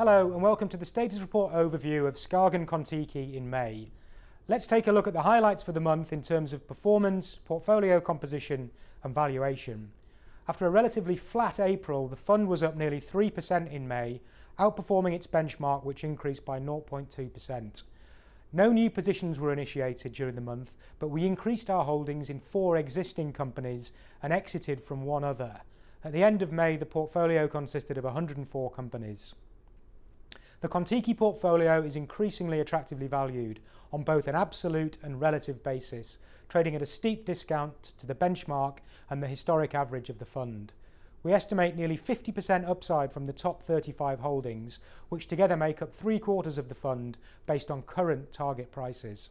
Hello and welcome to the status report overview of SKAGEN Kon-Tiki in May. Let's take a look at the highlights for the month in terms of performance, portfolio composition and valuation. After a relatively flat April, the fund was up nearly 3% in May, outperforming its benchmark which increased by 0.2%. No new positions were initiated during the month, but we increased our holdings in 4 existing companies and exited from 1 other. At the end of May, the portfolio consisted of 104 companies. The Kon-Tiki portfolio is increasingly attractively valued on both an absolute and relative basis, trading at a steep discount to the benchmark and the historic average of the fund. We estimate nearly 50% upside from the top 35 holdings, which together make up 3/4 of the fund based on current target prices.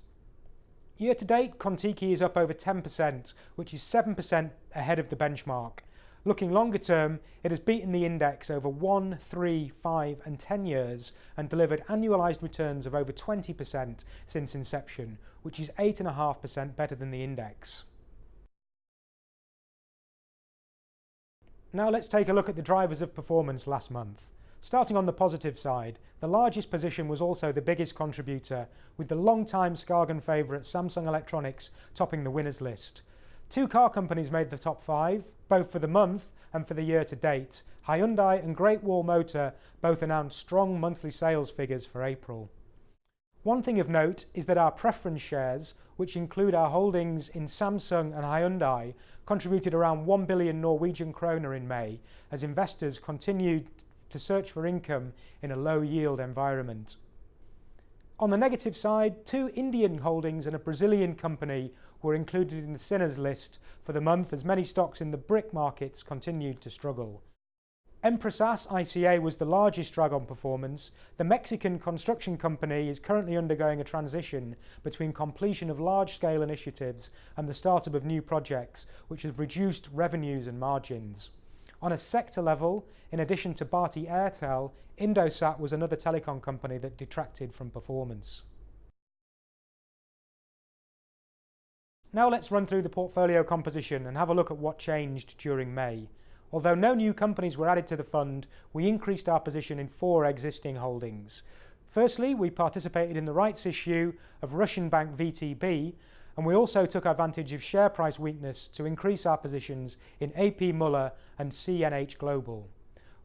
Year to date, Kon-Tiki is up over 10%, which is 7% ahead of the benchmark. Looking longer term, it has beaten the index over 1, 3, 5 and 10 years and delivered annualised returns of over 20% since inception, which is 8.5% better than the index. Now let's take a look at the drivers of performance last month. Starting on the positive side, the largest position was also the biggest contributor, with the long-time SKAGEN favourite Samsung Electronics topping the winners list. 2 car companies made the top 5, both for the month and for the year to date. Hyundai and Great Wall Motor both announced strong monthly sales figures for April. One thing of note is that our preference shares, which include our holdings in Samsung and Hyundai, contributed around 1 billion Norwegian kroner in May as investors continued to search for income in a low yield environment. On the negative side, 2 Indian holdings and a Brazilian company were included in the sinners list for the month as many stocks in the BRIC markets continued to struggle. Empresas ICA was the largest drag on performance. The Mexican construction company is currently undergoing a transition between completion of large-scale initiatives and the startup of new projects, which have reduced revenues and margins. On a sector level, in addition to Bharti Airtel, Indosat was another telecom company that detracted from performance. Now let's run through the portfolio composition and have a look at what changed during May. Although no new companies were added to the fund, we increased our position in 4 existing holdings. Firstly, we participated in the rights issue of Russian bank VTB, and we also took advantage of share price weakness to increase our positions in AP Muller and CNH Global.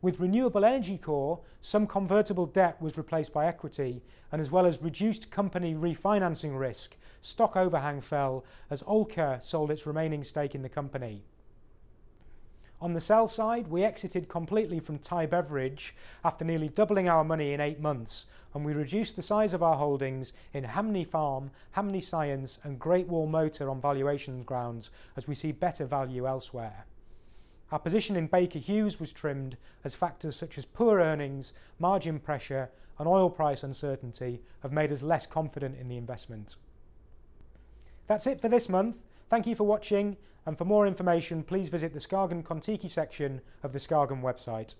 With Renewable Energy Core, some convertible debt was replaced by equity, and as well as reduced company refinancing risk, stock overhang fell as Olka sold its remaining stake in the company. On the sell side, we exited completely from Thai Beverage after nearly doubling our money in 8 months, and we reduced the size of our holdings in Hamney Farm, Hamney Science and Great Wall Motor on valuation grounds as we see better value elsewhere. Our position in Baker Hughes was trimmed as factors such as poor earnings, margin pressure and oil price uncertainty have made us less confident in the investment. That's it for this month. Thank you for watching, and for more information please visit the SKAGEN Kon-Tiki section of the SKAGEN website.